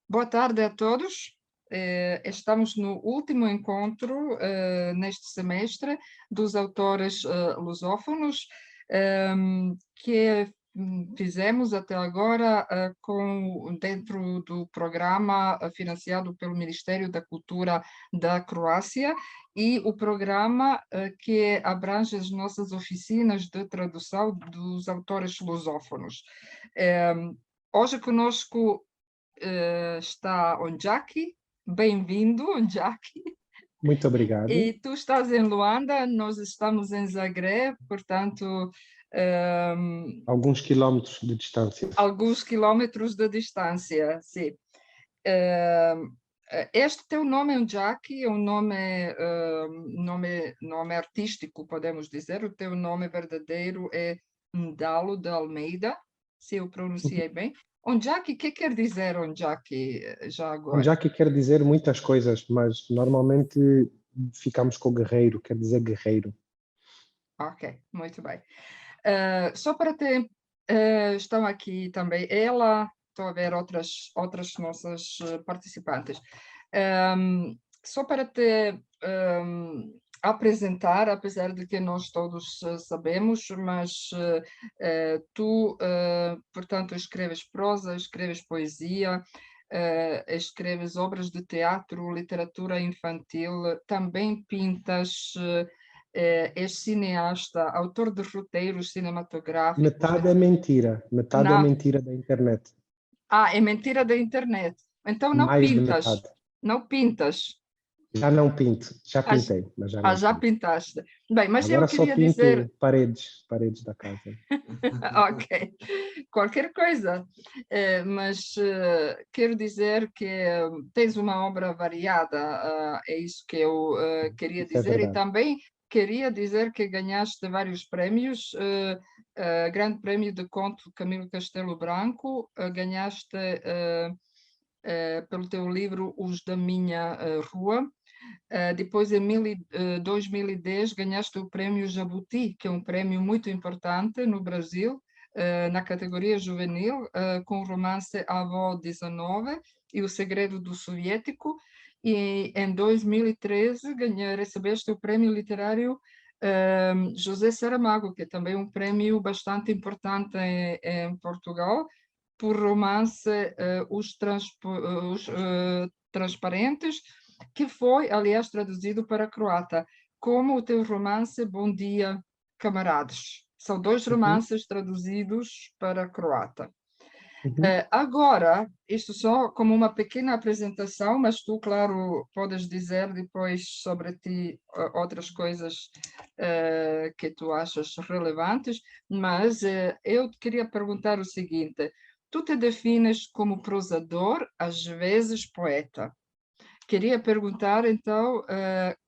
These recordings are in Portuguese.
Boa tarde a todos. Estamos no último encontro neste semestre dos autores lusófonos que fizemos até agora dentro do programa financiado pelo Ministério da Cultura da Croácia e o programa que abrange as nossas oficinas de tradução dos autores lusófonos. Hoje conosco está Onjaki. Bem-vindo, Onjaki. Muito obrigado. E tu estás em Luanda, nós estamos em Zagreb, portanto... alguns quilómetros de distância. Alguns quilómetros de distância, sim. Este teu nome, Onjaki, é um nome artístico, podemos dizer. O teu nome verdadeiro é Ndalo de Almeida, se eu pronunciei bem. Onjaki, o que quer dizer Onjaki já agora? Onjaki quer dizer muitas coisas, mas normalmente ficamos com guerreiro, quer dizer guerreiro. Ok, muito bem. Só para ter, estão aqui também ela, estou a ver outras nossas participantes. Só para te apresentar, apesar de que nós todos sabemos, mas tu, portanto, escreves prosa, escreves poesia, escreves obras de teatro, literatura infantil, também pintas, és cineasta, autor de roteiros cinematográficos. Metade é mentira da internet. É mentira da internet. Então não Mais pintas. de metade. Não pintas. Já não pinto, já pintei, mas já não já pinto. pintaste. Bem, mas agora eu queria só pinto dizer... paredes da casa. Ok, qualquer coisa. Mas quero dizer que tens uma obra variada, é isso que eu queria Isso dizer. É e também queria dizer que ganhaste vários prémios. Grande Prémio de Conto Camilo Castelo Branco, ganhaste pelo teu livro Os da Minha Rua. Depois, em 2010, ganhaste o Prémio Jabuti, que é um prémio muito importante no Brasil, na categoria juvenil, com o romance Avó 19 e O Segredo do Soviético. E em 2013 recebeste o Prémio Literário José Saramago, que é também um prémio bastante importante em Portugal, por romance Os Transparentes, que foi, aliás, traduzido para croata, como o teu romance Bom Dia, Camaradas. São dois romances traduzidos para croata. Agora, isto só como uma pequena apresentação, mas tu, claro, podes dizer depois sobre ti outras coisas que tu achas relevantes, mas eu queria perguntar o seguinte: tu te defines como prosador, às vezes poeta. Queria perguntar, então,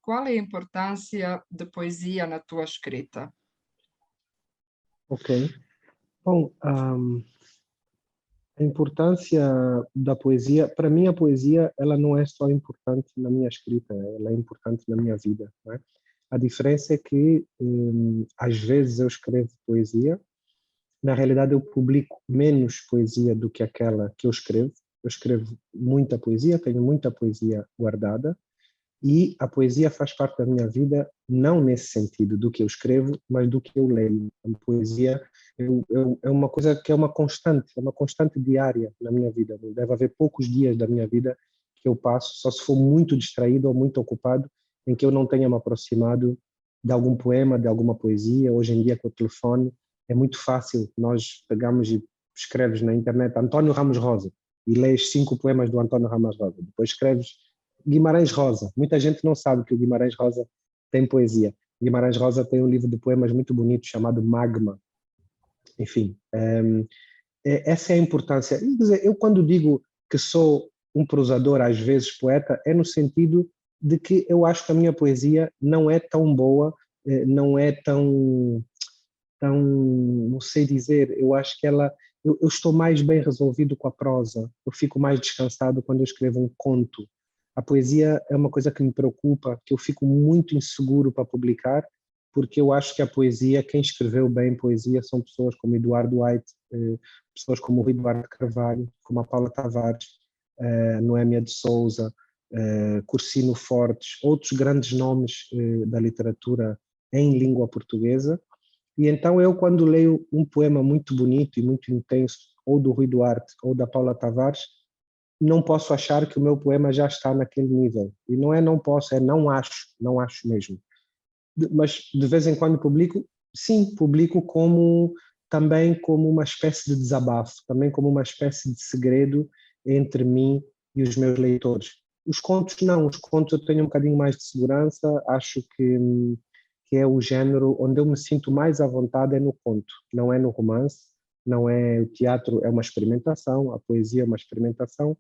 qual é a importância da poesia na tua escrita? Ok. Bom, a importância da poesia, para mim a poesia, ela não é só importante na minha escrita, ela é importante na minha vida, não é? A diferença é que, às vezes eu escrevo poesia, na realidade eu publico menos poesia do que aquela que eu escrevo. Eu escrevo muita poesia, tenho muita poesia guardada, e a poesia faz parte da minha vida, não nesse sentido do que eu escrevo, mas do que eu leio. A poesia é uma coisa que é uma constante diária na minha vida. Deve haver poucos dias da minha vida que eu passo, só se for muito distraído ou muito ocupado, em que eu não tenha me aproximado de algum poema, de alguma poesia. Hoje em dia, com o telefone, é muito fácil. Nós pegamos e escreves na internet António Ramos Rosa e lês 5 poemas do António Ramos Rosa. Depois escreves Guimarães Rosa. Muita gente não sabe que o Guimarães Rosa tem poesia. Guimarães Rosa tem um livro de poemas muito bonito chamado Magma. Enfim, essa é a importância. Quer dizer, eu quando digo que sou um prosador, às vezes poeta, é no sentido de que eu acho que a minha poesia não é tão boa, não é tão, não sei dizer, eu acho que eu estou mais bem resolvido com a prosa, eu fico mais descansado quando eu escrevo um conto. A poesia é uma coisa que me preocupa, que eu fico muito inseguro para publicar, porque eu acho que a poesia, quem escreveu bem poesia são pessoas como Eduardo White, pessoas como o Eduardo Carvalho, como a Paula Tavares, Noémia de Souza, Cursino Fortes, outros grandes nomes da literatura em língua portuguesa. E então eu, quando leio um poema muito bonito e muito intenso, ou do Rui Duarte ou da Paula Tavares, não posso achar que o meu poema já está naquele nível. E não é não posso, é não acho mesmo. Mas de vez em quando publico, sim, publico também como uma espécie de desabafo, também como uma espécie de segredo entre mim e os meus leitores. Os contos não, os contos eu tenho um bocadinho mais de segurança, acho que é o género onde eu me sinto mais à vontade é no conto, não é no romance, não é o teatro, é uma experimentação, a poesia é uma experimentação,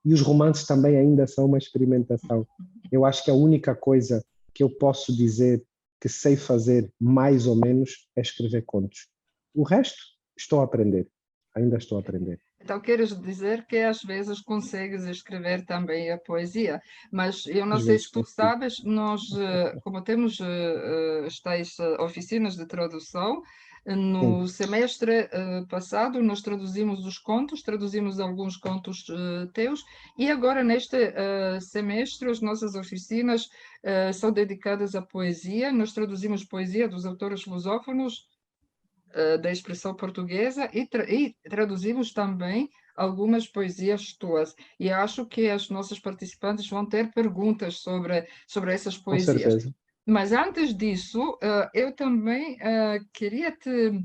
e os romances também ainda são uma experimentação. Eu acho que a única coisa que eu posso dizer que sei fazer mais ou menos é escrever contos. O resto, estou a aprender, ainda estou a aprender. Então, queres dizer que às vezes consegues escrever também a poesia, mas eu não Às sei se vezes tu consigo. sabes, nós, como temos as tais oficinas de tradução, Sim. no semestre passado nós traduzimos os contos, traduzimos alguns contos teus, e agora neste semestre as nossas oficinas são dedicadas à poesia, nós traduzimos poesia dos autores lusófonos, da expressão portuguesa e traduzimos também algumas poesias tuas. E acho que as nossas participantes vão ter perguntas sobre essas Com poesias. certeza. Mas antes disso, eu também queria te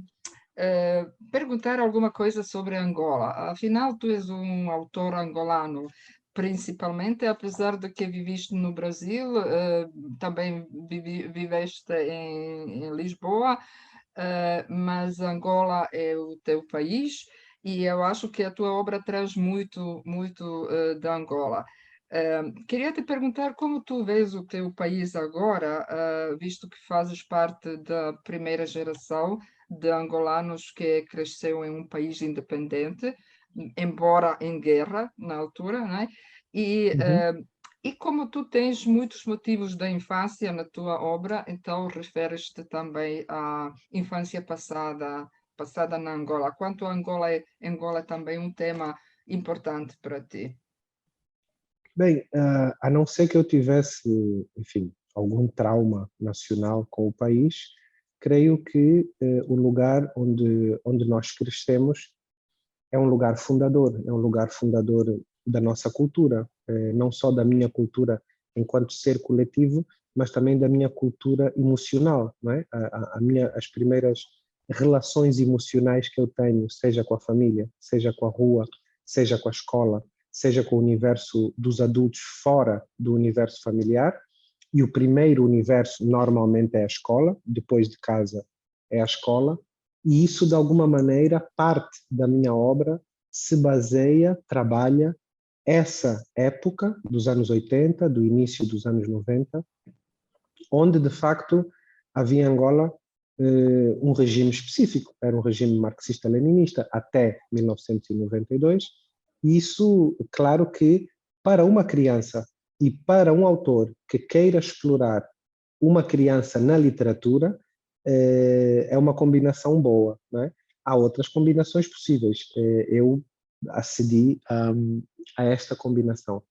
perguntar alguma coisa sobre Angola. Afinal, tu és um autor angolano, principalmente, apesar de que viviste no Brasil, também viveste em Lisboa, mas Angola é o teu país e eu acho que a tua obra traz muito, muito da Angola. Queria te perguntar como tu vês o teu país agora, visto que fazes parte da primeira geração de angolanos que cresceu em um país independente, embora em guerra na altura, né? E, Uhum. e como tu tens muitos motivos da infância na tua obra, então referes-te também à infância passada na Angola. Quanto a Angola é também um tema importante para ti. Bem, a não ser que eu tivesse, enfim, algum trauma nacional com o país, creio que o lugar onde nós crescemos é um lugar fundador da nossa cultura, não só da minha cultura enquanto ser coletivo, mas também da minha cultura emocional, não é? As primeiras relações emocionais que eu tenho, seja com a família, seja com a rua, seja com a escola, seja com o universo dos adultos fora do universo familiar, e o primeiro universo normalmente é a escola, depois de casa é a escola, e isso de alguma maneira, parte da minha obra se baseia, trabalha essa época dos anos 80, do início dos anos 90, onde de facto havia em Angola um regime específico, era um regime marxista-leninista até 1992, e isso, claro que para uma criança e para um autor que queira explorar uma criança na literatura, é uma combinação boa, não é? Há outras combinações possíveis. Eu acedi a esta combinação.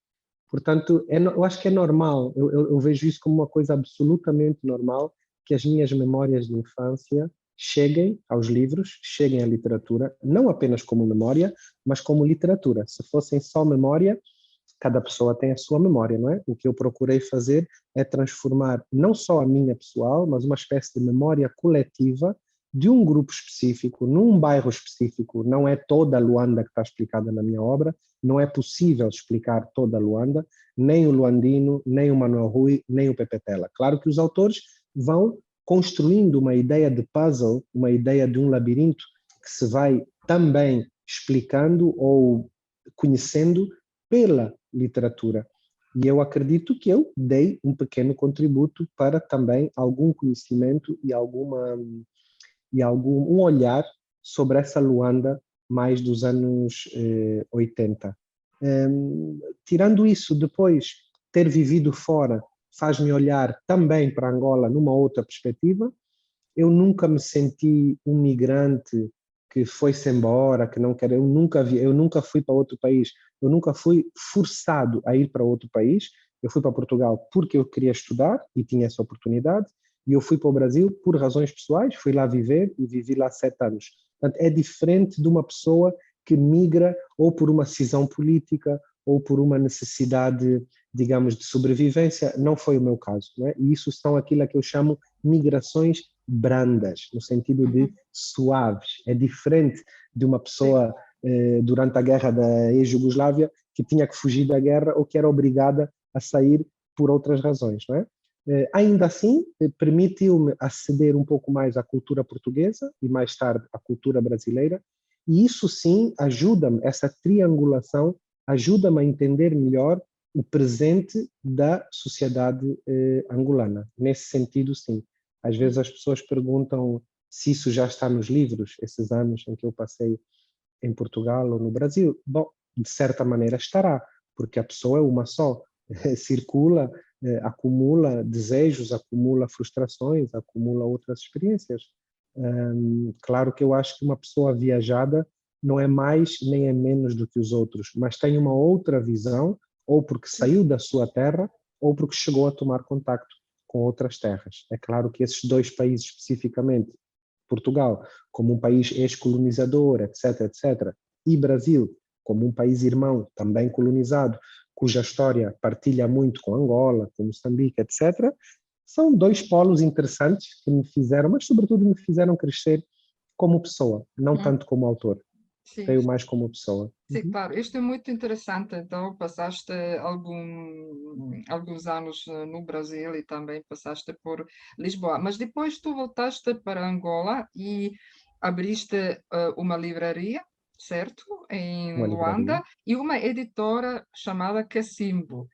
Portanto, eu acho que é normal, eu vejo isso como uma coisa absolutamente normal, que as minhas memórias de infância cheguem aos livros, cheguem à literatura, não apenas como memória, mas como literatura. Se fossem só memória, cada pessoa tem a sua memória, não é? O que eu procurei fazer é transformar não só a minha pessoal, mas uma espécie de memória coletiva de um grupo específico, num bairro específico. Não é toda a Luanda que está explicada na minha obra, não é possível explicar toda a Luanda, nem o Luandino, nem o Manuel Rui, nem o Pepe Tela. Claro que os autores vão construindo uma ideia de puzzle, uma ideia de um labirinto que se vai também explicando ou conhecendo pela literatura. E eu acredito que eu dei um pequeno contributo para também algum conhecimento e um olhar sobre essa Luanda mais dos anos 80. Tirando isso, depois, ter vivido fora faz-me olhar também para Angola numa outra perspectiva. Eu nunca me senti um migrante que foi-se embora, que não quer, eu nunca fui para outro país, eu nunca fui forçado a ir para outro país. Eu fui para Portugal porque eu queria estudar e tinha essa oportunidade, e eu fui para o Brasil por razões pessoais, fui lá viver e vivi lá 7 anos. Portanto, é diferente de uma pessoa que migra ou por uma decisão política ou por uma necessidade, digamos, de sobrevivência. Não foi o meu caso, não é? E isso são aquilo que eu chamo migrações brandas, no sentido de suaves. É diferente de uma pessoa durante a guerra da ex-Jugoslávia que tinha que fugir da guerra ou que era obrigada a sair por outras razões, não é? Ainda assim, permitiu-me aceder um pouco mais à cultura portuguesa e mais tarde à cultura brasileira, e isso sim ajuda-me, essa triangulação ajuda-me a entender melhor o presente da sociedade angolana. Nesse sentido, sim. Às vezes as pessoas perguntam se isso já está nos livros, esses anos em que eu passei em Portugal ou no Brasil. Bom, de certa maneira estará, porque a pessoa é uma só, circula, acumula desejos, acumula frustrações, acumula outras experiências. Claro que eu acho que uma pessoa viajada não é mais nem é menos do que os outros, mas tem uma outra visão, ou porque saiu da sua terra, ou porque chegou a tomar contacto com outras terras. É claro que esses dois países especificamente, Portugal como um país ex-colonizador, etc., etc., e Brasil como um país irmão, também colonizado, cuja história partilha muito com Angola, com Moçambique, etc., são dois polos interessantes que me fizeram, mas sobretudo me fizeram crescer como pessoa, não tanto como autor. Sim, Creio mais como pessoa. sim, claro. Isto é muito interessante. Então, passaste alguns anos no Brasil e também passaste por Lisboa. Mas depois tu voltaste para Angola e abriste uma livraria, certo? Em Uma livraria. Luanda, e uma editora chamada Cacimbo.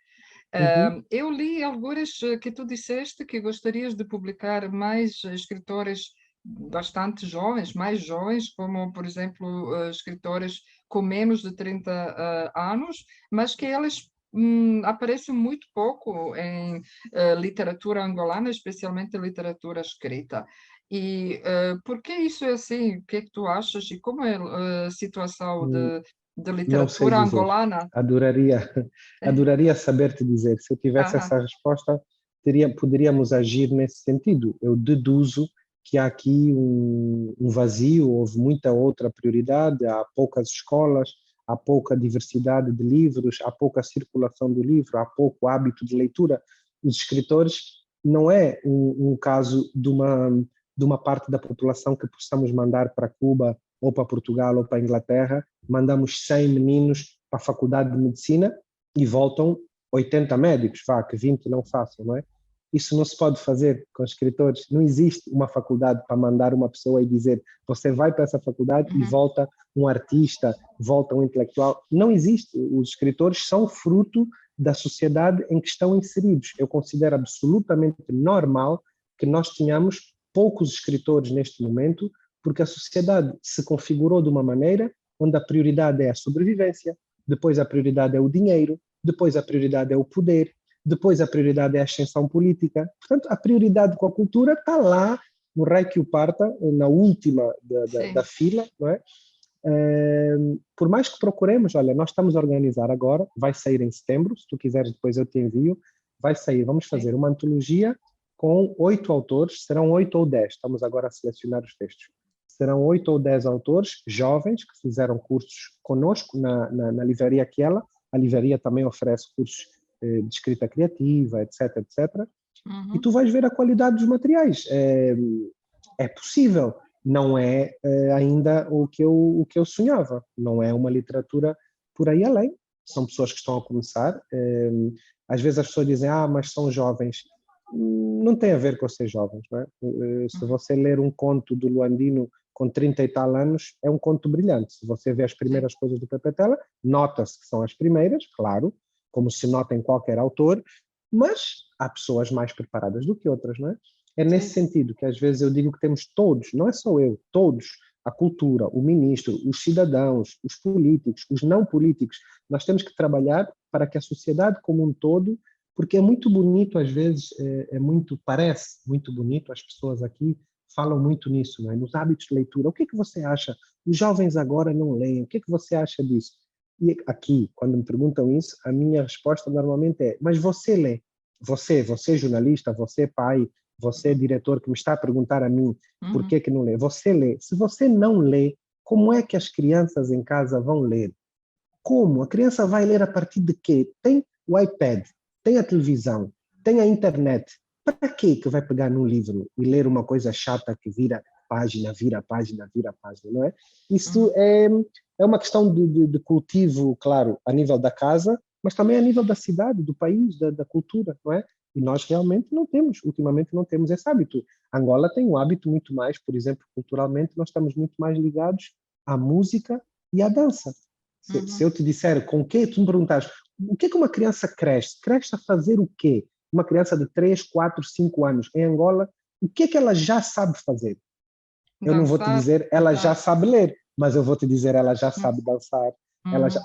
Uhum, Eu li algumas que tu disseste que gostarias de publicar mais escritores bastante jovens, mais jovens, como, por exemplo, escritores com menos de 30 anos, mas que eles aparecem muito pouco em literatura angolana, especialmente literatura escrita. E por que isso é assim? O que é que tu achas? E como é a situação uhum. de Não sei literatura dizer. angolana? Adoraria, adoraria saber-te dizer. Se eu tivesse Aham, essa resposta, poderíamos agir nesse sentido. Eu deduzo que há aqui um vazio, houve muita outra prioridade, há poucas escolas, há pouca diversidade de livros, há pouca circulação do livro, há pouco hábito de leitura. Os escritores não é um caso de uma parte da população que possamos mandar para Cuba ou para Portugal ou para a Inglaterra, mandamos 100 meninos para a faculdade de medicina e voltam 80 médicos, vá, que 20 não façam, não é? Isso não se pode fazer com escritores. Não existe uma faculdade para mandar uma pessoa e dizer você vai para essa faculdade e uhum, volta um artista, volta um intelectual. Não existe. Os escritores são fruto da sociedade em que estão inseridos. Eu considero absolutamente normal que nós tenhamos poucos escritores neste momento, porque a sociedade se configurou de uma maneira onde a prioridade é a sobrevivência, depois a prioridade é o dinheiro, depois a prioridade é o poder, depois a prioridade é a ascensão política. Portanto, a prioridade com a cultura está lá no rei que o parta, na última da sim. fila, não é? Por mais que procuremos, olha, nós estamos a organizar agora, vai sair em setembro, se tu quiseres depois eu te envio, vai sair, vamos Sim. fazer uma antologia com 8 autores, serão 8 ou 10, estamos agora a selecionar os textos. Serão 8 ou 10 autores jovens que fizeram cursos conosco na livraria Aquela. A livraria também oferece cursos de escrita criativa, etc, etc. E Uhum. tu vais ver a qualidade dos materiais. É possível, não é ainda o que eu sonhava, não é uma literatura por aí além. São pessoas que estão a começar. Às vezes as pessoas dizem, mas são jovens. Não tem a ver com ser jovens, não é? Se Uhum. você ler um conto do Luandino com 30 e tal anos, é um conto brilhante. Se você vê as Sim. primeiras coisas do Pepe Tela, nota-se que são as primeiras, claro, como se nota em qualquer autor, mas há pessoas mais preparadas do que outras, não é? É nesse Sim. sentido que às vezes eu digo que temos todos, não é só eu, todos, a cultura, o ministro, os cidadãos, os políticos, os não políticos, nós temos que trabalhar para que a sociedade como um todo, porque é muito bonito às vezes, parece muito bonito as pessoas aqui falam muito nisso, não é? Nos hábitos de leitura. O que é que você acha? Os jovens agora não leem. O que é que você acha disso? E aqui, quando me perguntam isso, a minha resposta normalmente é: mas você lê? Você jornalista, você pai, você diretor que me está a perguntar a mim por que não lê? Você lê. Se você não lê, como é que as crianças em casa vão ler? Como? A criança vai ler a partir de quê? Tem o iPad, tem a televisão, tem a internet. Para quê que vai pegar num livro e ler uma coisa chata que vira página, vira página, vira página, não é? Isso é uma questão de cultivo, claro, a nível da casa, mas também a nível da cidade, do país, da cultura, não é? E nós realmente não temos, ultimamente não temos esse hábito. Angola tem um hábito muito mais, por exemplo, culturalmente, nós estamos muito mais ligados à música e à dança. Se eu te disser com o quê, tu me perguntares, o que é que uma criança cresce? Cresce a fazer o quê? Uma criança de 3, 4, 5 anos em Angola, o que é que ela já sabe fazer? Eu não vou te Dançar, dizer ela já sabe ler, mas eu vou te dizer ela já sabe dançar.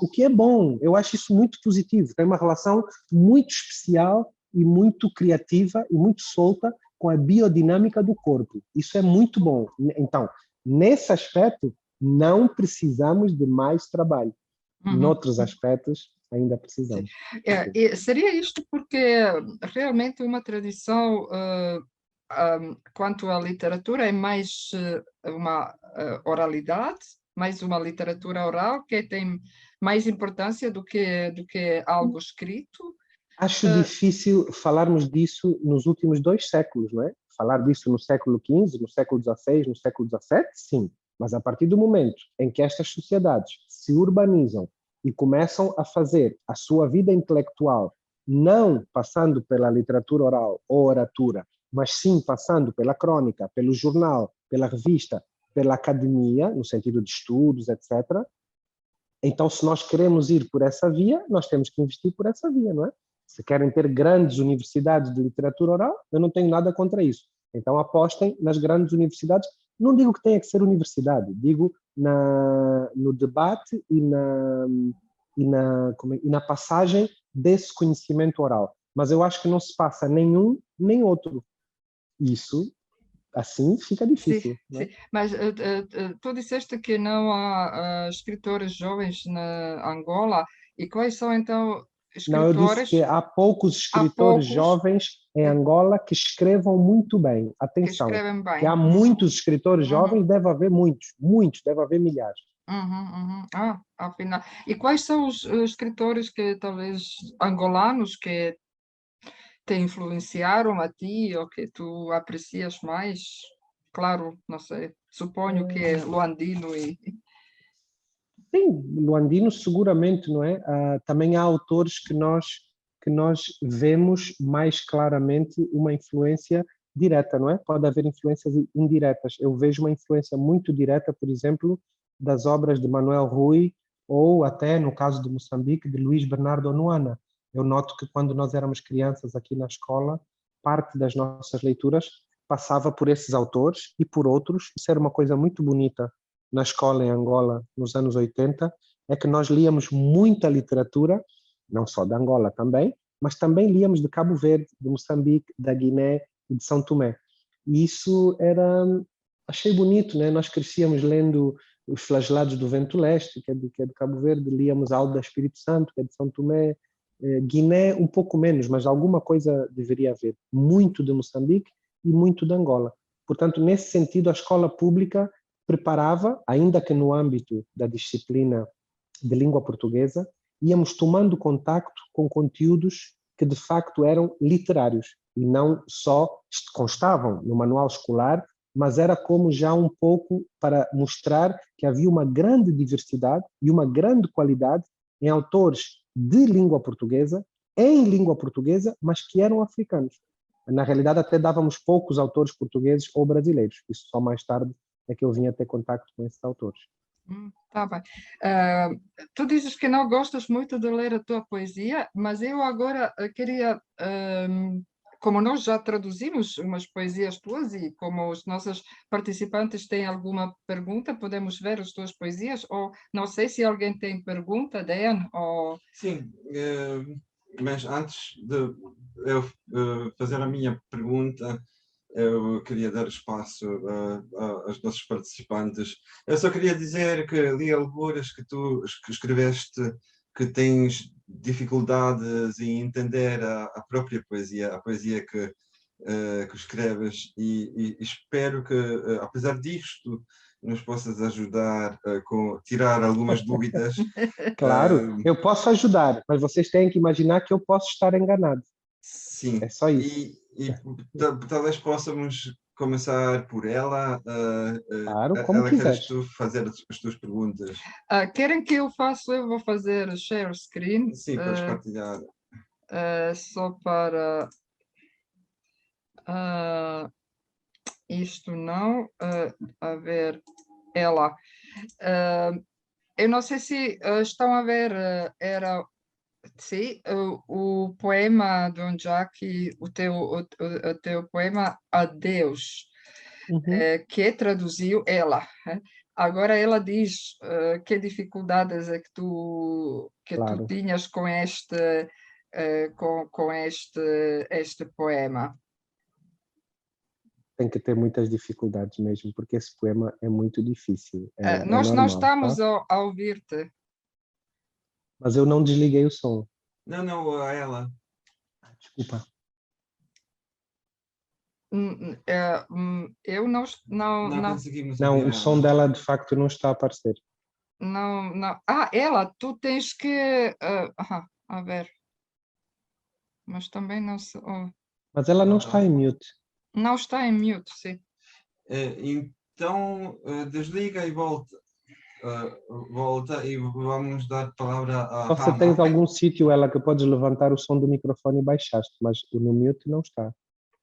O que é bom, eu acho isso muito positivo. Tem uma relação muito especial e muito criativa e muito solta com a biodinâmica do corpo. Isso é muito bom. Então, nesse aspecto, não precisamos de mais trabalho. Noutros aspectos, ainda precisamos. E seria isto porque realmente uma tradição quanto à literatura é mais uma oralidade, mais uma literatura oral que tem mais importância do que algo escrito. Acho difícil falarmos disso nos últimos 2 séculos, não é? Falar disso no século XV, no século XVI, no século XVII, sim. Mas a partir do momento em que estas sociedades se urbanizam e começam a fazer a sua vida intelectual não passando pela literatura oral ou oratura, mas sim passando pela crônica, pelo jornal, pela revista, pela academia, no sentido de estudos, etc. Então, se nós queremos ir por essa via, nós temos que investir por essa via, não é? Se querem ter grandes universidades de literatura oral, eu não tenho nada contra isso. Então, apostem nas grandes universidades. Não digo que tenha que ser universidade, digo no debate e na passagem desse conhecimento oral. Mas eu acho que não se passa nenhum nem outro. Isso, assim, fica difícil. Sim, sim. Mas tu disseste que não há escritores jovens na Angola. E quais são, então, Não, eu disse que escritores? há poucos Há escritores poucos jovens em Angola que escrevam muito bem. que Atenção, escrevem que há bem. muitos escritores Uhum, jovens, deve haver muitos, deve haver milhares. afinal. E quais são os escritores que talvez angolanos que te influenciaram a ti ou que tu aprecias mais? Claro, não sei. Suponho que é Luandino e. Sim, Luandino seguramente, não é? Também há autores que nós vemos mais claramente uma influência direta, não é? Pode haver influências indiretas. Eu vejo uma influência muito direta, por exemplo, das obras de Manuel Rui ou até, no caso de Moçambique, de Luís Bernardo Onuana. Eu noto que quando nós éramos crianças aqui na escola, parte das nossas leituras passava por esses autores e por outros. Isso era uma coisa muito bonita na escola em Angola nos anos 80, é que nós líamos muita literatura, não só de Angola também, mas também líamos de Cabo Verde, de Moçambique, da Guiné e de São Tomé. E isso achei bonito, né? Nós crescíamos lendo Os Flagelados do Vento Leste, que é de Cabo Verde, líamos Alda Espírito Santo, que é de São Tomé, Guiné um pouco menos, mas alguma coisa deveria haver. Muito de Moçambique e muito de Angola. Portanto, nesse sentido, a escola pública preparava, ainda que no âmbito da disciplina de língua portuguesa, íamos tomando contacto com conteúdos que de facto eram literários e não só constavam no manual escolar, mas era como já um pouco para mostrar que havia uma grande diversidade e uma grande qualidade em autores de língua portuguesa, em língua portuguesa, mas que eram africanos. Na realidade, até dávamos poucos autores portugueses ou brasileiros. Isso só mais tarde é que eu vim a ter contacto com esses autores. Tá bem. Tu dizes que não gostas muito de ler a tua poesia, mas eu agora queria, como nós já traduzimos umas poesias tuas e como os nossos participantes têm alguma pergunta, podemos ver as tuas poesias, ou não sei se alguém tem pergunta, Dean, ou... Sim, mas antes de eu fazer a minha pergunta, eu queria dar espaço aos nossos participantes. Eu só queria dizer que li alguras que tu que escreveste que tens dificuldades em entender a própria poesia, a poesia que escreves, e espero que, apesar disto, nos possas ajudar a tirar algumas dúvidas. Claro, eu posso ajudar, mas vocês têm que imaginar que eu posso estar enganado. Sim, É só isso. e talvez possamos começar por ela. Claro, como Ela, queres quiseres. tu fazer as tuas perguntas? Querem que eu faça? Eu vou fazer share screen. Sim, podes partilhar. Só para isto não. A ver, ela. Eu não sei se estão a ver, era sim, o poema do Jackie, o teu poema Adeus, que traduziu ela. Agora ela diz que dificuldades é que tu Claro. tinhas com este poema. Tem que ter muitas dificuldades mesmo, porque esse poema é muito difícil. Nós normal, não estamos tá? a ouvir-te. Mas eu não desliguei o som. Não, a ela. Desculpa. Eu não conseguimos Não, ouvir o som dela de facto não está a aparecer. não. Ela, tu tens que a ver, mas também não se ouve. Mas ela não está em mute. Não está em mute, sim. Então desliga e volta. Volta e vamos dar palavra a Só se Hannah. tens algum sítio, ela, que podes levantar o som do microfone e baixaste, mas o no mute não está.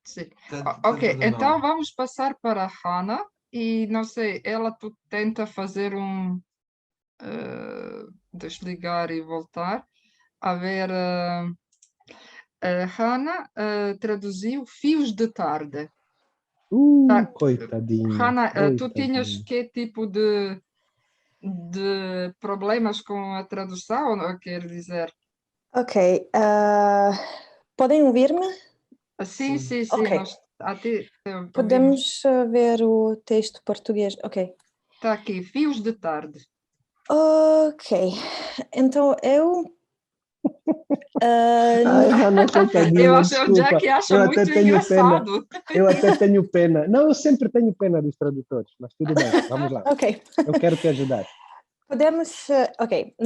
Sim. Tá Ok, tudo então normal. vamos passar para a Hannah e não sei, tu tenta fazer desligar e voltar. A ver, a Hannah traduziu Fios de Tarde. Coitadinha. Hannah, tu Coitadinha. tinhas que tipo de problemas com a tradução, ou quer dizer? Ok. Podem ouvir-me? Sim. Ok. Podemos ver o texto português. Ok. Está aqui, Fios de Tarde. Ok. Então eu. Hannah, coitadinha, Eu acho o desculpa. Jack acha Eu muito até tenho engraçado. Eu até tenho pena. Não, eu sempre tenho pena dos tradutores, mas tudo bem, vamos lá. Ok. Eu quero te ajudar. Podemos. Ok.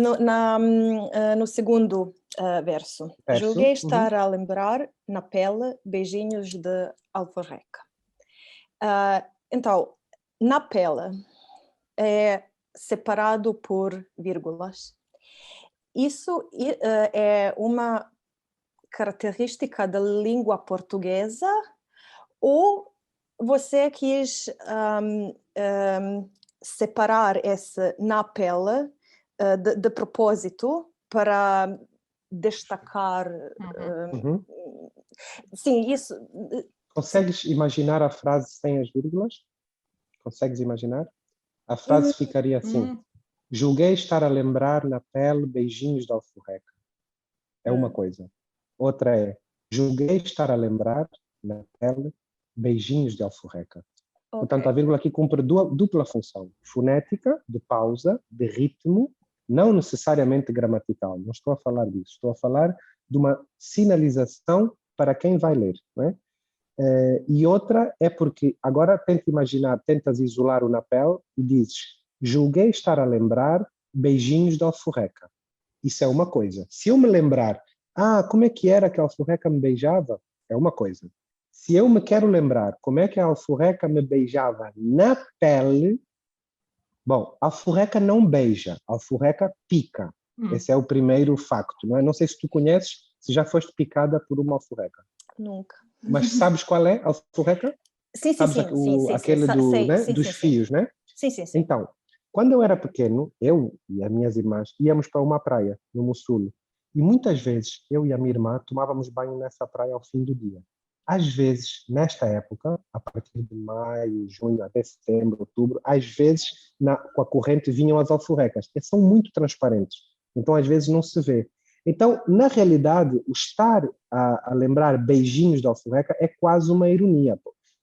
No segundo verso. Julguei estar a lembrar na pele beijinhos de alforreca. Então, na pele é separado por vírgulas. Isso é uma característica da língua portuguesa, ou você quis separar esse na pele de propósito para destacar? Sim, isso. Consegues imaginar a frase sem as vírgulas? Consegues imaginar? A frase ficaria assim: julguei estar a lembrar na pele beijinhos de alforreca. É uma coisa. Outra é: julguei estar a lembrar na pele beijinhos de alforreca. Okay. Portanto, a vírgula aqui cumpre dupla função: fonética, de pausa, de ritmo, não necessariamente gramatical. Não estou a falar disso. Estou a falar de uma sinalização para quem vai ler, não é? E outra é porque agora tentas isolar o napel e dizes: julguei estar a lembrar beijinhos de alforreca. Isso é uma coisa. Se eu me lembrar, como é que era que a alforreca me beijava? É uma coisa. Se eu me quero lembrar como é que a alforreca me beijava na pele, bom, a alforreca não beija, a alforreca pica. Esse é o primeiro facto, não é? Não sei se tu conheces, se já foste picada por uma alforreca. Nunca. Mas sabes qual é a alforreca? Sim. Aquele dos fios, né? Sim. Então, quando eu era pequeno, eu e as minhas irmãs íamos para uma praia no Mussulo. E muitas vezes eu e a minha irmã tomávamos banho nessa praia ao fim do dia. Às vezes, nesta época, a partir de maio, junho, até setembro, outubro, às vezes com a corrente vinham as alforrecas, que são muito transparentes. Então, às vezes, não se vê. Então, na realidade, o estar a lembrar beijinhos de alforreca é quase uma ironia,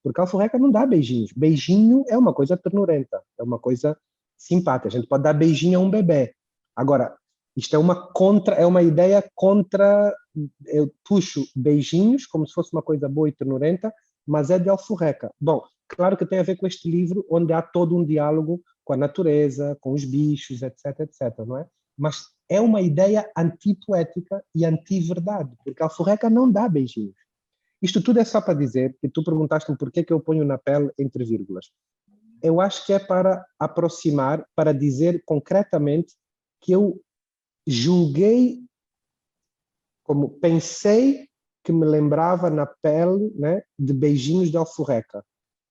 Porque a alforreca não dá beijinhos. Beijinho é uma coisa ternurenta, é uma coisa simpática. A gente pode dar beijinho a um bebê. Agora, isto é uma ideia contra. Eu puxo beijinhos como se fosse uma coisa boa e ternurenta, mas é de alforreca. Bom, claro que tem a ver com este livro, onde há todo um diálogo com a natureza, com os bichos, etc, etc, não é? Mas é uma ideia antipoética e anti-verdade, porque a alforreca não dá beijinhos. Isto tudo é só para dizer que tu perguntaste-me por que eu ponho na pele entre vírgulas. Eu acho que é para aproximar, para dizer concretamente que eu julguei, como pensei que me lembrava na pele, né, de beijinhos de alforreca.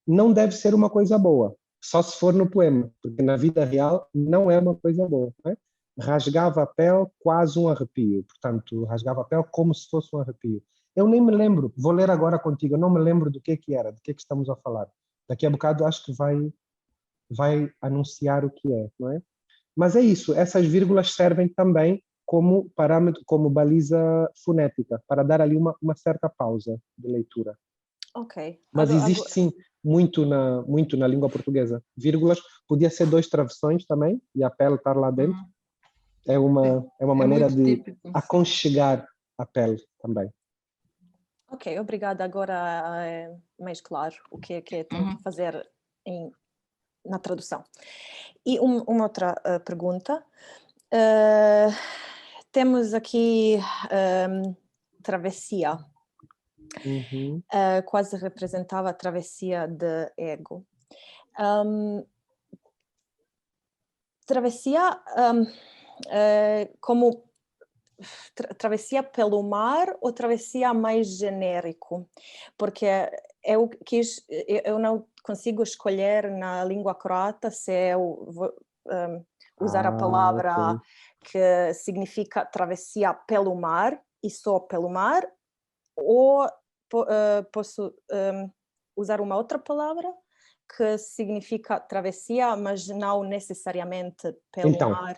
Não deve ser uma coisa boa, só se for no poema, porque na vida real não é uma coisa boa. Né? Rasgava a pele quase um arrepio, portanto, rasgava a pele como se fosse um arrepio. Eu nem me lembro, vou ler agora contigo, eu não me lembro do que era, do que estamos a falar. Daqui a bocado acho que vai anunciar o que é, não é? Mas é isso, essas vírgulas servem também como parâmetro, como baliza fonética, para dar ali uma certa pausa de leitura. Ok. Mas existe sim muito na língua portuguesa. Vírgulas, podia ser 2 travessões também, e a pele estar lá dentro. É uma maneira de típico, aconchegar a pele também. Ok, obrigada. Agora é mais claro o que é que tenho que fazer na tradução. E uma outra pergunta. Temos aqui travessia. Quase representava a travessia de ego. Travessia como travessia pelo mar ou travessia mais genérico? Porque eu não consigo escolher na língua croata se eu vou usar a palavra okay. que significa travessia pelo mar e só pelo mar, ou posso usar uma outra palavra que significa travessia, mas não necessariamente pelo mar.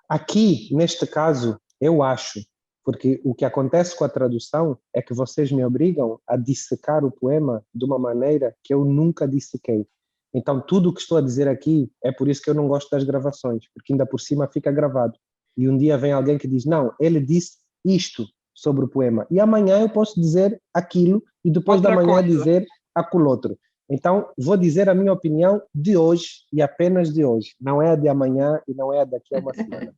Aqui, neste caso, eu acho, porque o que acontece com a tradução é que vocês me obrigam a dissecar o poema de uma maneira que eu nunca dissequei. Então, tudo o que estou a dizer aqui é por isso que eu não gosto das gravações, porque ainda por cima fica gravado. E um dia vem alguém que diz, não, ele disse isto sobre o poema. E amanhã eu posso dizer aquilo e depois da manhã dizer aquilo outro. Então, vou dizer a minha opinião de hoje e apenas de hoje. Não é a de amanhã e não é a daqui a uma semana.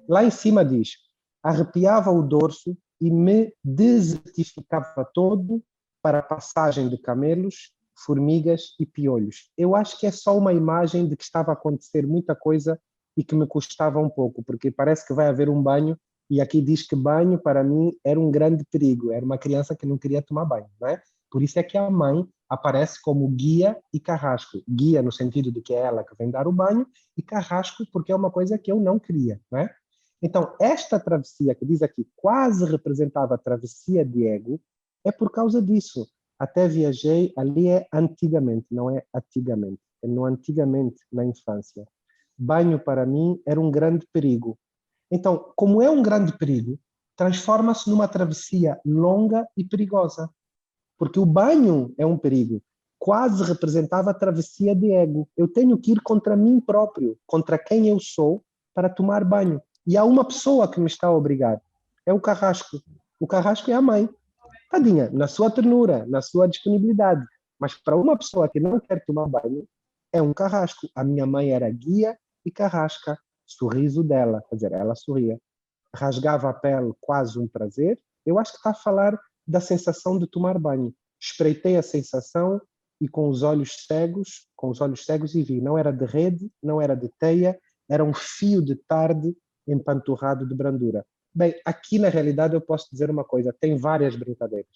Lá em cima diz, arrepiava o dorso e me desertificava todo para a passagem de camelos, formigas e piolhos. Eu acho que é só uma imagem de que estava a acontecer muita coisa e que me custava um pouco, porque parece que vai haver um banho e aqui diz que banho para mim era um grande perigo, era uma criança que não queria tomar banho, não é? Por isso é que a mãe aparece como guia e carrasco. Guia no sentido de que é ela que vem dar o banho e carrasco porque é uma coisa que eu não queria, não é? Então, esta travessia que diz aqui quase representava a travessia de ego é por causa disso. Até viajei, ali é antigamente, não é atigamente. É no antigamente, na infância. Banho para mim era um grande perigo. Então, como é um grande perigo, transforma-se numa travessia longa e perigosa. Porque o banho é um perigo. Quase representava a travessia de ego. Eu tenho que ir contra mim próprio, contra quem eu sou, para tomar banho. E há uma pessoa que me está a obrigar. É o carrasco. O carrasco é a mãe. Tadinha, na sua ternura, na sua disponibilidade. Mas para uma pessoa que não quer tomar banho, é um carrasco. A minha mãe era guia e carrasca. Sorriso dela, quer dizer, ela sorria. Rasgava a pele, quase um prazer. Eu acho que está a falar da sensação de tomar banho. Espreitei a sensação e com os olhos cegos e vi. Não era de rede, não era de teia, era um fio de tarde empanturrado de brandura. Bem, aqui na realidade eu posso dizer uma coisa, tem várias brincadeiras.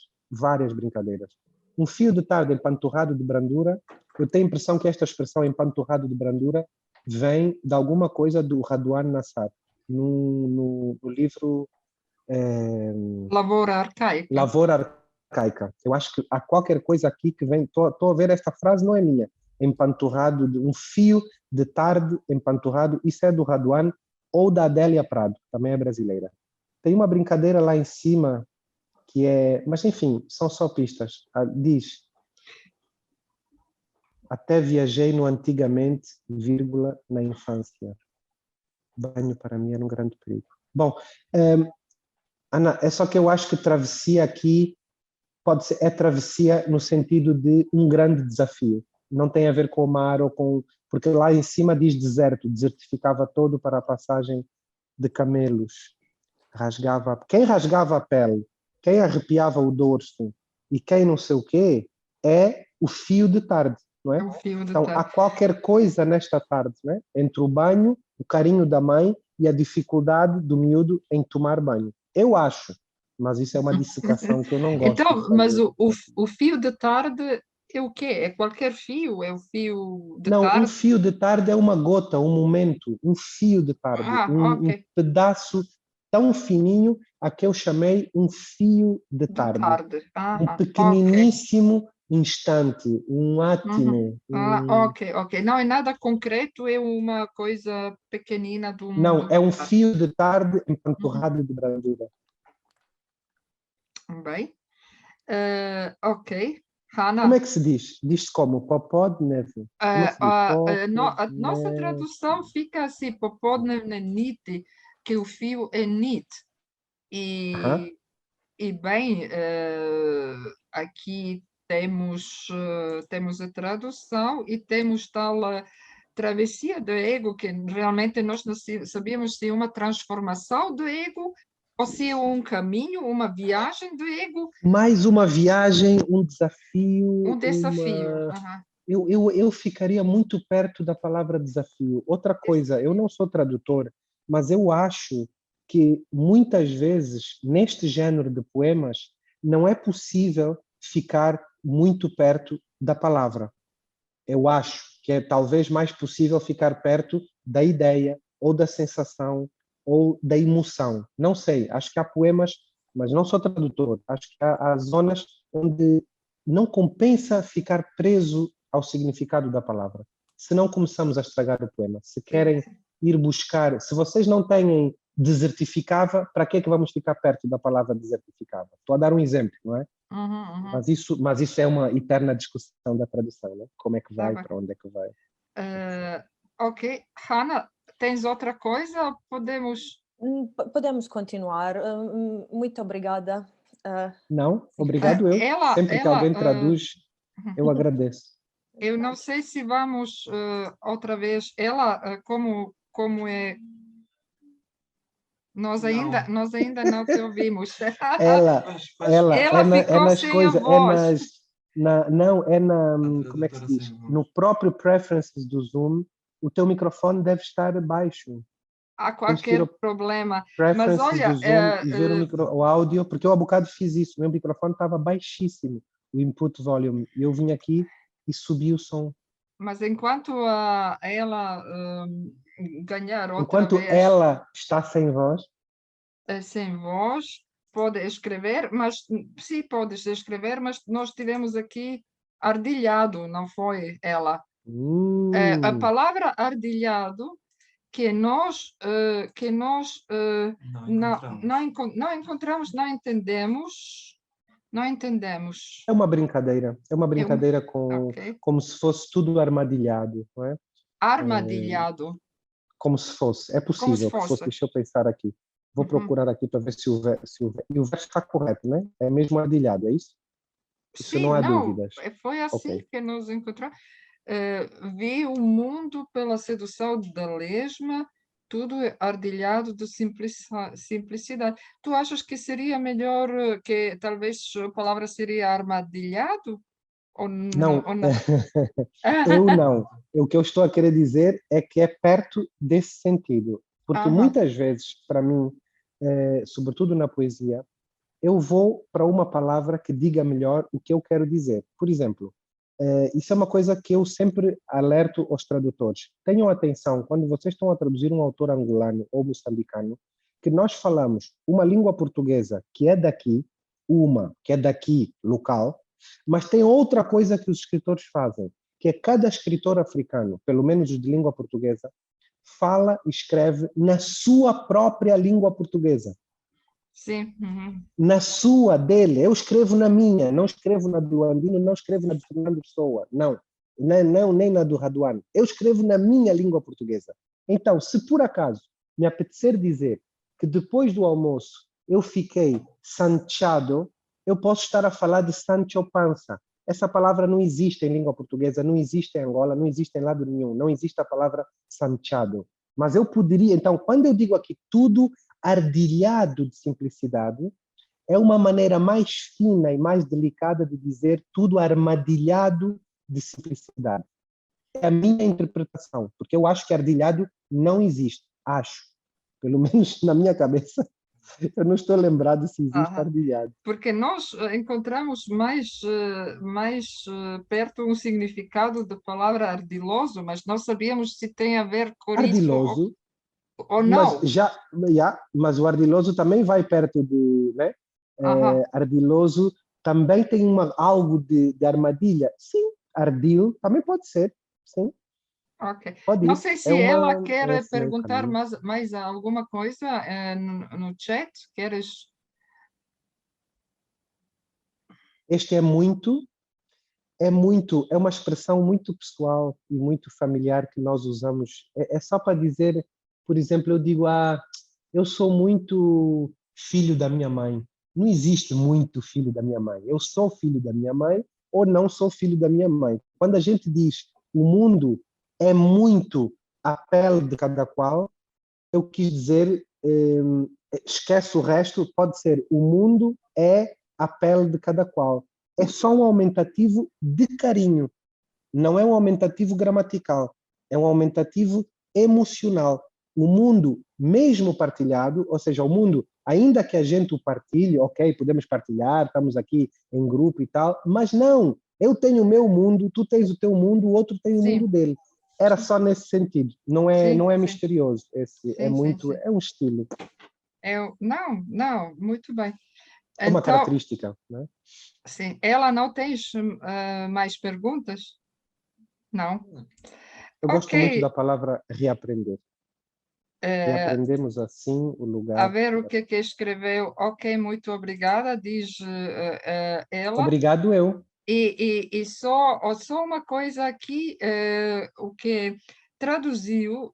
Um fio de tarde empanturrado de brandura, eu tenho a impressão que esta expressão empanturrado de brandura vem de alguma coisa do Raduan Nassar, no livro Lavoura Arcaica. Lavoura Arcaica. Eu acho que há qualquer coisa aqui que vem, estou a ver, esta frase não é minha, empanturrado, um fio de tarde empanturrado, isso é do Raduan ou da Adélia Prado, também é brasileira. Tem uma brincadeira lá em cima que é, mas enfim, são só pistas. Diz, Até viajei no antigamente, vírgula, na infância. Banho para mim era um grande perigo. Bom, Ana, é só que eu acho que travessia aqui pode ser, é travessia no sentido de um grande desafio. Não tem a ver com o mar ou com... Porque lá em cima diz deserto, desertificava todo para a passagem de camelos. Quem rasgava a pele, quem arrepiava o dorso e quem não sei o quê, é o fio de tarde, não é? É o fio de Então, tarde. há qualquer coisa nesta tarde, não é? Entre o banho, o carinho da mãe e a dificuldade do miúdo em tomar banho. Eu acho, mas isso é uma dissecação que eu não gosto de Então, fazer. mas o fio de tarde é o quê? É qualquer fio? É o fio de Não, um tarde? fio de tarde é uma gota, um momento, um fio de tarde, Ok. um pedaço tão fininho a que eu chamei um fio de De tarde. tarde. Um Ok. pequeniníssimo instante, um átimo. Ok. Não é nada concreto, é uma coisa pequenina Não, é um tarde. fio de tarde empanturrado de brandura. Bem. Ok. Hannah, Como é que se diz? Diz-se como? Popó de neve. Como é que se diz? a nossa tradução fica assim, popodnevnenite, que o fio é nit. Aham. E bem, aqui temos a tradução e temos tal travessia do ego, que realmente nós não sabíamos se é uma transformação do ego ou se é um caminho, uma viagem do ego, Mais uma viagem, um desafio, um desafio. Aham. Eu ficaria muito perto da palavra desafio. Outra coisa, eu não sou tradutor, mas eu acho que muitas vezes, neste género de poemas, não é possível ficar muito perto da palavra. Eu acho que é talvez mais possível ficar perto da ideia, ou da sensação, ou da emoção. Não sei, acho que há poemas, mas não sou tradutor, acho que há zonas onde não compensa ficar preso ao significado da palavra. Se não começamos a estragar o poema. Se querem ir buscar, se vocês não têm desertificava, para que é que vamos ficar perto da palavra desertificava? Estou a dar um exemplo, não é? Uhum. Mas isso é uma eterna discussão da tradução, né? Como é que Tá vai, bem. para onde é que vai. Ok. Hannah, tens outra coisa? Podemos. Podemos continuar. Muito obrigada. Não, obrigado eu. Sempre que Ela, alguém traduz, eu agradeço. eu não sei se vamos outra vez. Ela, como é. Nós ainda não te ouvimos. Ela Ela é ficou nas sem a coisas, voz. não, é na, A como é que se tradutora diz? sem voz. No próprio preferences do Zoom, o teu microfone deve estar baixo. Há Tens que ir qualquer ao problema. Mas preferences do olha, Zoom e ver o áudio, porque eu há bocado fiz isso, o meu microfone estava baixíssimo, o input volume, e eu vim aqui e subi o som. mas enquanto ela ganhar outra Enquanto vez ela está sem voz, sem voz, pode escrever, mas sim, podes escrever, mas nós tivemos aqui ardilhado, não foi ela. A palavra ardilhado que nós não encontramos, não entendemos, é uma brincadeira. É uma brincadeira ok, como se fosse tudo armadilhado, não é? armadilhado, Como se fosse. É como se possível que se fosse. fosse. Deixa eu pensar aqui. Vou Uhum. procurar aqui para ver se o verso. E o verso está correto, não é? É mesmo ardilhado, é isso? Isso Sim, não há não, dúvidas. foi assim Ok. que nos encontramos. Vi o mundo pela sedução da lesma, tudo ardilhado de simplicidade. Tu achas que seria melhor, que talvez a palavra seria armadilhado? Ou não? Não, eu não. O que eu estou a querer dizer é que é perto desse sentido. Porque Aham, muitas vezes, para mim, sobretudo na poesia, eu vou para uma palavra que diga melhor o que eu quero dizer. Por exemplo, isso é uma coisa que eu sempre alerto aos tradutores. Tenham atenção, quando vocês estão a traduzir um autor angolano ou moçambicano, que nós falamos uma língua portuguesa que é daqui, local, mas tem outra coisa que os escritores fazem, que é cada escritor africano, pelo menos de língua portuguesa, fala e escreve na sua própria língua portuguesa. sim. Uhum. Na sua, dele. Eu escrevo na minha, não escrevo na do Andino, não escrevo na de Fernando Pessoa, não. nem na do Raduan. Eu escrevo na minha língua portuguesa. Então, se por acaso me apetecer dizer que depois do almoço eu fiquei sanchado, eu posso estar a falar de Sancho Panza. Essa palavra não existe em língua portuguesa, não existe em Angola, não existe em lado nenhum, não existe a palavra sanchado. Mas eu poderia, então, quando eu digo aqui tudo ardilhado de simplicidade, é uma maneira mais fina e mais delicada de dizer tudo armadilhado de simplicidade. É a minha interpretação, porque eu acho que ardilhado não existe. Acho. Pelo menos na minha cabeça, eu não estou lembrado se existe ardilhado. Porque nós encontramos mais perto um significado da palavra ardiloso, mas não sabíamos se tem a ver com ardiloso, isso ou não. Mas o ardiloso também vai perto de... Né? Ardiloso também tem algo de armadilha. Sim, ardil também pode ser. Sim. Ok. Pode Não ir. sei se ela quer perguntar mais alguma coisa no chat. Queres? Este é uma expressão muito pessoal e muito familiar que nós usamos. É só para dizer, por exemplo, eu digo, eu sou muito filho da minha mãe. Não existe muito filho da minha mãe. Eu sou filho da minha mãe ou não sou filho da minha mãe. Quando a gente diz o mundo é muito a pele de cada qual, eu quis dizer, esquece o resto, pode ser o mundo é a pele de cada qual. É só um aumentativo de carinho. Não é um aumentativo gramatical. É um aumentativo emocional. O mundo, mesmo partilhado, ou seja, o mundo, ainda que a gente o partilhe, ok, podemos partilhar, estamos aqui em grupo e tal, mas não, eu tenho o meu mundo, tu tens o teu mundo, o outro tem o mundo dele. Era só nesse sentido. Não é misterioso. É um estilo. Não, muito bem. É uma característica, né? Sim. Ela não tem mais perguntas? Não. Eu gosto muito da palavra reaprender. Reaprendemos assim o lugar. A ver o que escreveu. Ok, muito obrigada, diz ela. Obrigado eu. E só uma coisa aqui, o que traduziu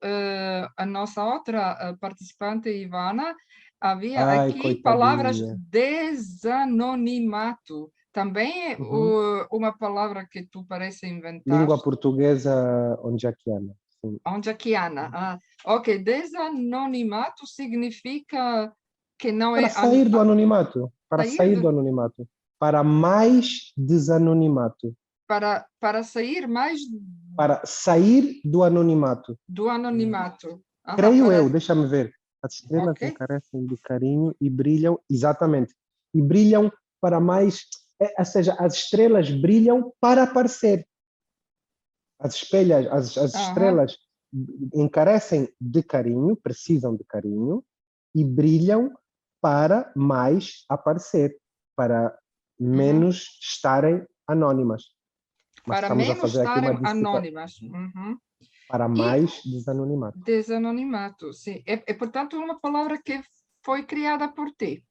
a nossa outra participante, Ivana, havia aqui coitadinha. palavras desanonimato. Também uma palavra que tu parece inventar. Língua portuguesa ondiaquiana. Ondiaquiana. Ok, desanonimato significa que não para sair do anonimato. Para sair do anonimato. Para mais desanonimato. Para sair mais... Para sair do anonimato. Do anonimato. Creio eu, deixa-me ver. As estrelas encarecem de carinho e brilham, exatamente, e brilham para mais, ou seja, as estrelas brilham para aparecer. As estrelas encarecem de carinho, precisam de carinho, e brilham para mais aparecer, para menos estarem anónimas. Mas para menos estarem anónimas. Para mais desanonimato. Desanonimato, sim. É, portanto, uma palavra que foi criada por ti.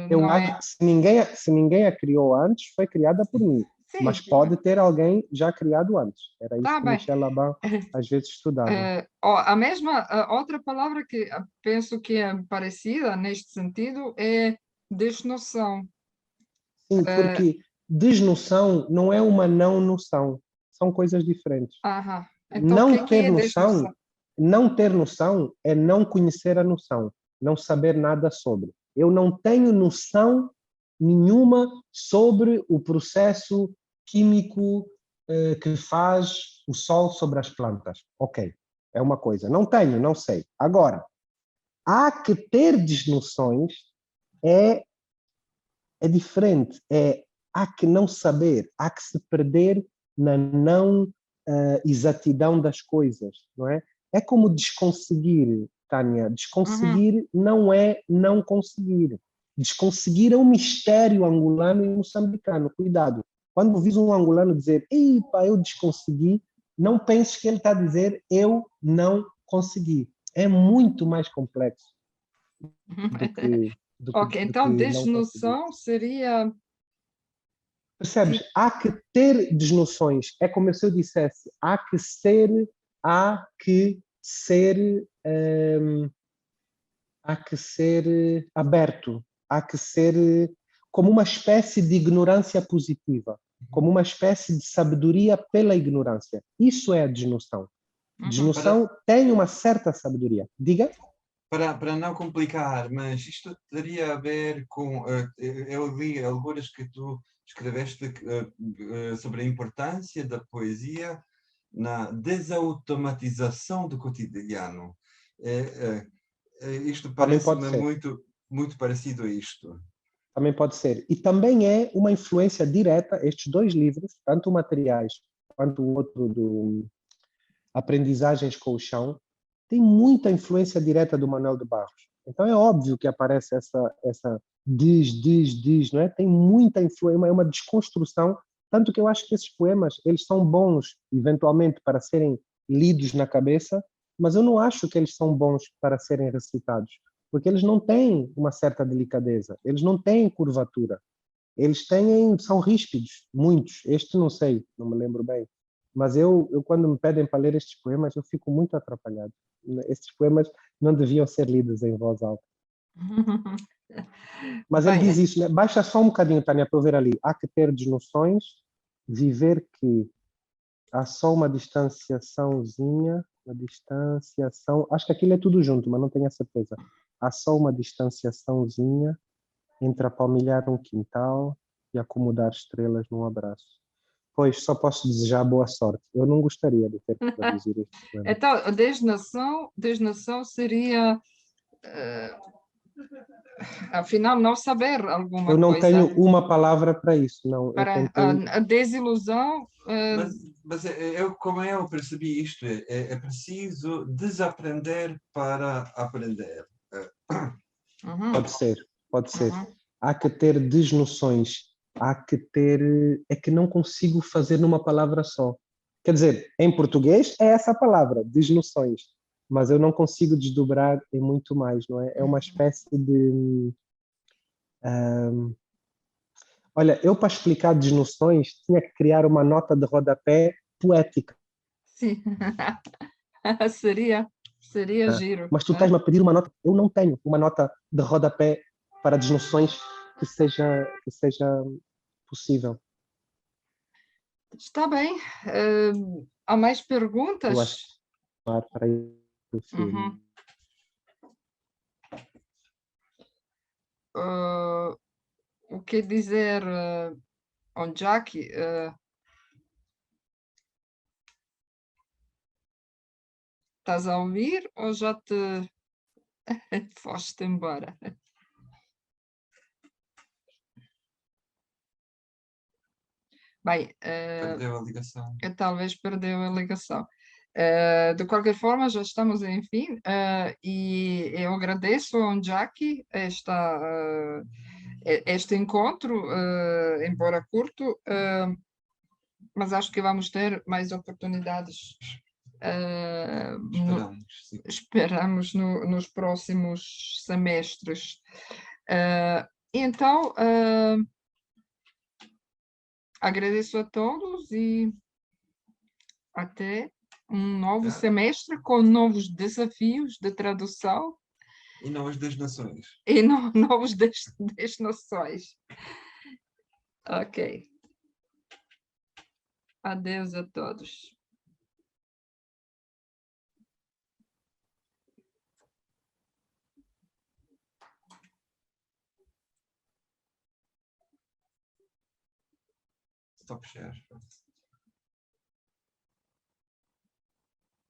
Eu acho que se ninguém a criou antes, foi criada por mim. Sim, mas pode ter alguém já criado antes. Era isso que Michel Laban às vezes estudava. Outra palavra que penso que é parecida neste sentido é desnoção. Sim, porque desnoção não é uma não noção. São coisas diferentes. Então, não ter noção, não ter noção é não conhecer a noção, não saber nada sobre. Eu não tenho noção nenhuma sobre o processo químico que faz o sol sobre as plantas. Ok, é uma coisa. Não tenho, não sei. Agora, há que ter desnoções é diferente. Há que não saber, há que se perder na não exatidão das coisas, não é? É como desconseguir, Tânia. Desconseguir não é não conseguir. Desconseguir é um mistério angolano e moçambicano. Cuidado. Quando vis um angolano dizer, "Epa, eu desconsegui", não penses que ele está a dizer, "eu não consegui". É muito mais complexo do que ok, então desnoção seria Percebes? Há que ter desnoções. É como se eu dissesse, há que ser, há que ser aberto, há que ser como uma espécie de ignorância positiva, como uma espécie de sabedoria pela ignorância. Isso é a desnoção. Desnoção tem uma certa sabedoria. Diga. Para não complicar, mas isto teria a ver com. Eu li algumas que tu escreveste sobre a importância da poesia na desautomatização do cotidiano. Isto parece-me muito parecido a isto. Também pode ser. E também é uma influência direta, estes dois livros, tanto o Materiais quanto o outro do Aprendizagens com o Chão, tem muita influência direta do Manuel de Barros. Então é óbvio que aparece essa diz, não é? Tem muita influência, é uma desconstrução, tanto que eu acho que esses poemas, eles são bons, eventualmente, para serem lidos na cabeça, mas eu não acho que eles são bons para serem recitados, porque eles não têm uma certa delicadeza, eles não têm curvatura, são ríspidos, muitos. Este não sei, não me lembro bem. Mas eu quando me pedem para ler estes poemas, eu fico muito atrapalhado. Estes poemas não deviam ser lidos em voz alta. Mas ele diz isso, né? Baixa só um bocadinho, Tânia, para eu ver ali. Há que ter desnoções, viver que há só uma distanciaçãozinha, acho que aquilo é tudo junto, mas não tenho a certeza. Há só uma distanciaçãozinha entre apalmilhar um quintal e acomodar estrelas num abraço. Pois, só posso desejar boa sorte. Eu não gostaria de ter que traduzir este poema. Então, a desnação seria, afinal, não saber alguma coisa. Eu não tenho uma palavra para isso, não. Para a desilusão... Mas como eu percebi isto, é preciso desaprender para aprender. Pode ser. Há que ter desnoções, há que ter... É que não consigo fazer numa palavra só. Quer dizer, em português é essa palavra, desnoções, mas eu não consigo desdobrar em muito mais, não é? É uma espécie de... olha, eu para explicar desnoções tinha que criar uma nota de rodapé poética. Sim, seria giro. Mas tu estás-me a pedir uma nota, eu não tenho uma nota de rodapé para desnoções que seja possível. Está bem. Há mais perguntas? Eu acho que para o filme. O que dizer, Onjaki? Estás a ouvir ou já te foste embora? Bem, Perdeu a ligação. Talvez perdeu a ligação. De qualquer forma, já estamos, enfim, e eu agradeço ao Onjaki este encontro, embora curto, mas acho que vamos ter mais oportunidades. Esperamos nos próximos semestres. Então, agradeço a todos e até um novo semestre com novos desafios de tradução. E novas desnações. E novos desnações. Ok. Adeus a todos. Stop share.